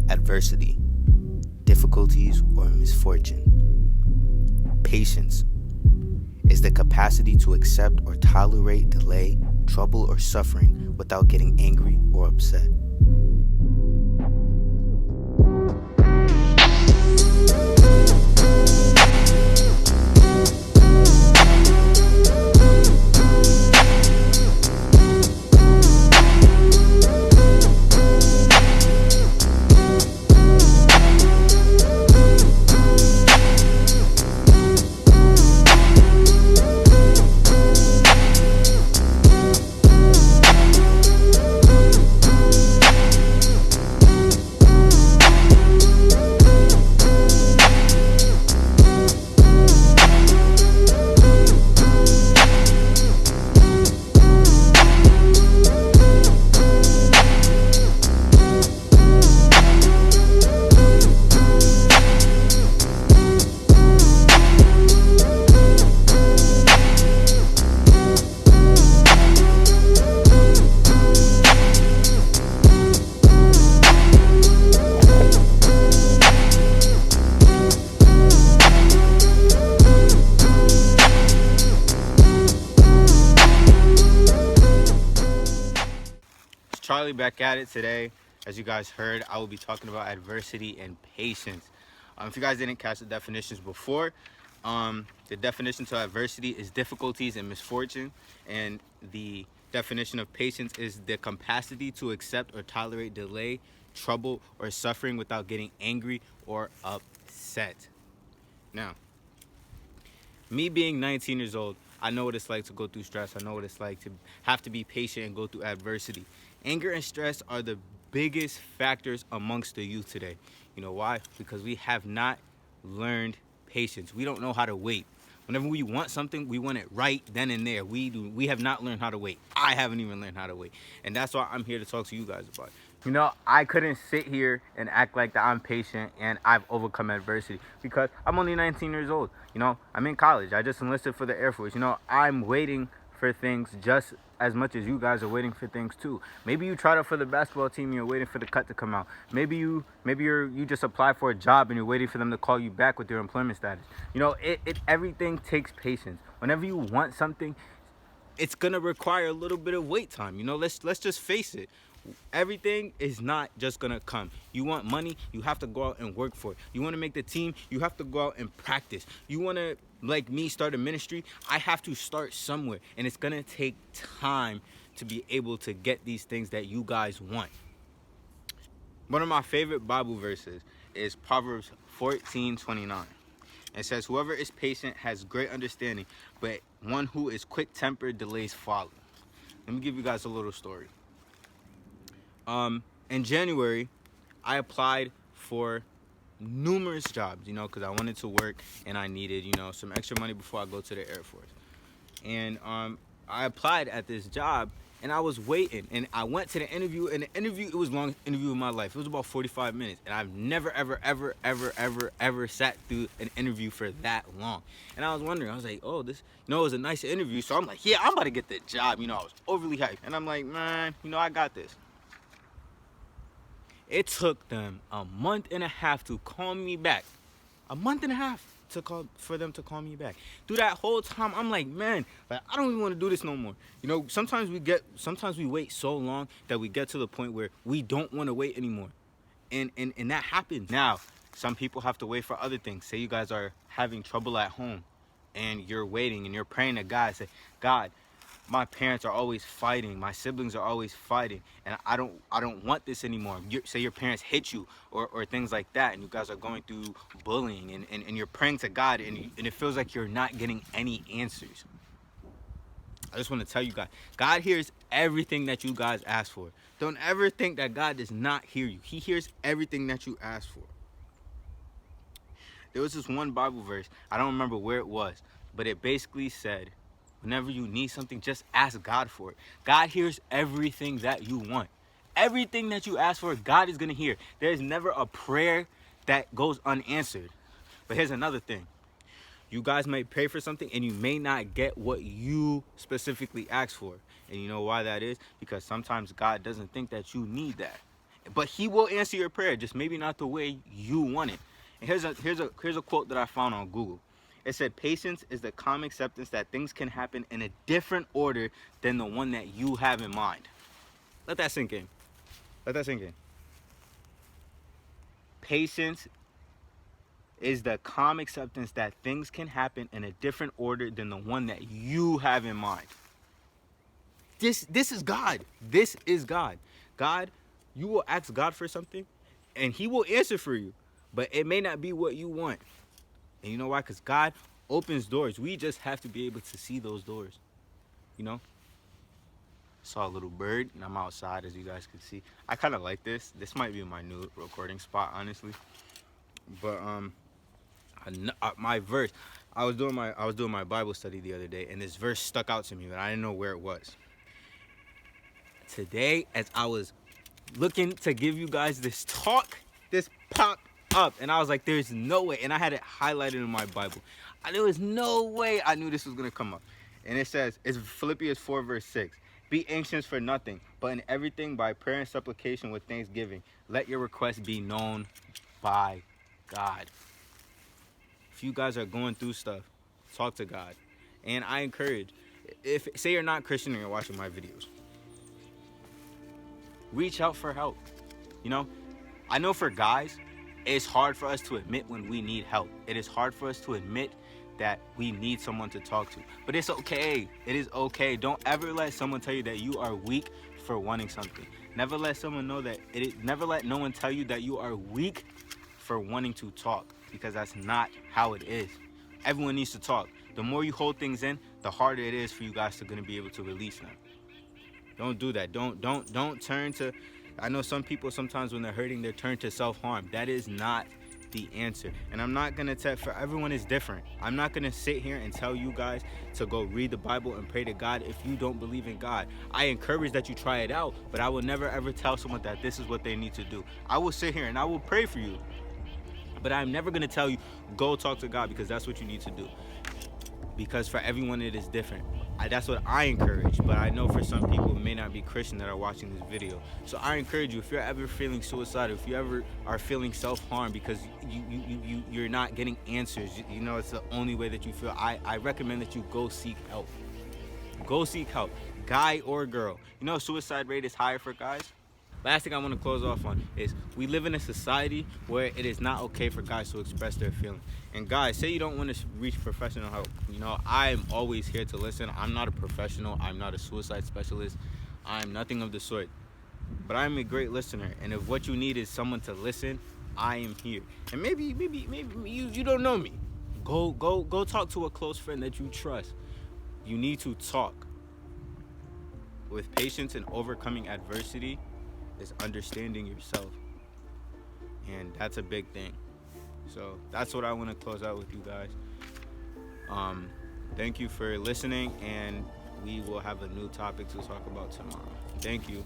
adversity, difficulties, or misfortune. Patience is the capacity to accept or tolerate delay, trouble, or suffering without getting angry or upset. Charlie back at it today. As you guys heard, I will be talking about adversity and patience. If you guys didn't catch the definitions before, the definition to adversity is difficulties and misfortune, and the definition of patience is the capacity to accept or tolerate delay, trouble, or suffering without getting angry or upset. Now, me being 19 years old, I know what it's like to go through stress. I know what it's like to have to be patient and go through adversity. Anger and stress are the biggest factors amongst the youth today. You know why? Because we have not learned patience. We don't know how to wait. Whenever we want something, we want it right then and there. We have not learned how to wait. I haven't even learned how to wait. And that's why I'm here to talk to you guys about it. You know, I couldn't sit here and act like that I'm patient and I've overcome adversity because I'm only 19 years old. You know, I'm in college. I just enlisted for the Air Force. You know, I'm waiting for things just as much as you guys are waiting for things too. Maybe you tried out for the basketball team and you're waiting for the cut to come out. Maybe you just applied for a job and you're waiting for them to call you back with your employment status. You know, everything takes patience. Whenever you want something, it's gonna require a little bit of wait time. You know, let's just face it. Everything is not just gonna come. You want money, you have to go out and work for it. You want to make the team, you have to go out and practice. You want to, like me, start a ministry, I have to start somewhere, and it's gonna take time to be able to get these things that you guys want. One of my favorite Bible verses is Proverbs 14:29. It says, "Whoever is patient has great understanding, but one who is quick-tempered delays folly." Let me give you guys a little story. In January, I applied for numerous jobs, you know, because I wanted to work and I needed, you know, some extra money before I go to the Air Force. And I applied at this job and I was waiting, and I went to the interview, and the interview, it was the longest interview of my life. It was about 45 minutes, and I've never, ever sat through an interview for that long. And I was wondering, I was like, oh, this, you know, it was a nice interview. So I'm like, yeah, I'm about to get the job. You know, I was overly hyped. And I'm like, man, you know, I got this. It took them a month and a half to call me back. A month and a half for them to call me back. Through that whole time, I'm like, man, like, I don't even want to do this no more. You know, sometimes we wait so long that we get to the point where we don't want to wait anymore. And that happens. Now, some people have to wait for other things. Say you guys are having trouble at home and you're waiting and you're praying to God. Say, God, my parents are always fighting, my siblings are always fighting, and I don't want this anymore. Say your parents hit you or things like that, and you guys are going through bullying, and you're praying to God, and it feels like you're not getting any answers. I just want to tell you guys, God hears everything that you guys ask for. Don't ever think that God does not hear you. He hears everything that you ask for. There was this one Bible verse, I don't remember where it was, but it basically said, whenever you need something, just ask God for it. God hears everything that you want. Everything that you ask for, God is going to hear. There's never a prayer that goes unanswered. But here's another thing. You guys may pray for something and you may not get what you specifically asked for. And you know why that is? Because sometimes God doesn't think that you need that. but he will answer your prayer, just maybe not the way you want it. And here's a quote that I found on Google. It said, patience is the calm acceptance that things can happen in a different order than the one that you have in mind. Let that sink in. Let that sink in. Patience is the calm acceptance that things can happen in a different order than the one that you have in mind. This is God. This is God. God, you will ask God for something, and he will answer for you. But it may not be what you want. And you know why? Because God opens doors. We just have to be able to see those doors. You know? Saw a little bird, and I'm outside, as you guys can see. I kind of like this. This might be my new recording spot, honestly. But my verse, I was doing my Bible study the other day, and this verse stuck out to me, but I didn't know where it was. Today, as I was looking to give you guys this talk, this popped up, and I was like, there's no way. And I had it highlighted in my Bible. There was no way I knew this was gonna come up. And it says, it's Philippians 4 verse 6. Be anxious for nothing, but in everything by prayer and supplication with thanksgiving, let your requests be known by God. If you guys are going through stuff, talk to God. And I encourage, if say you're not Christian and you're watching my videos, reach out for help. You know, I know for guys, it's hard for us to admit when we need help. It is hard for us to admit that we need someone to talk to. But it's okay. It is okay. Don't ever let someone tell you that you are weak for wanting something. Never let someone know that never let no one tell you that you are weak for wanting to talk, because that's not how it is. Everyone needs to talk. The more you hold things in, the harder it is for you guys to be able to release them. Don't do that. Don't turn to, I know some people sometimes when they're hurting, they turn to self-harm. That is not the answer. And I'm not gonna for everyone is different. I'm not gonna sit here and tell you guys to go read the Bible and pray to God if you don't believe in God. I encourage that you try it out, but I will never ever tell someone that this is what they need to do. I will sit here and I will pray for you, but I'm never gonna tell you go talk to God, because that's what you need to do. Because for everyone it is different. That's what I encourage, but I know for some people it may not be Christian that are watching this video. So I encourage you, if you're ever feeling suicidal, if you ever are feeling self-harm because you're not getting answers, you know it's the only way that you feel, I recommend that you go seek help. Go seek help, guy or girl. You know suicide rate is higher for guys. Last thing I want to close off on is we live in a society where it is not okay for guys to express their feelings. And guys, say you don't want to reach professional help. You know, I'm always here to listen. I'm not a professional. I'm not a suicide specialist. I'm nothing of the sort. But I'm a great listener. And if what you need is someone to listen, I am here. And maybe you don't know me. Go talk to a close friend that you trust. You need to talk. With patience and overcoming adversity is understanding yourself, and that's a big thing. So that's what I want to close out with you guys. Thank you for listening, and we will have a new topic to talk about tomorrow. Thank you.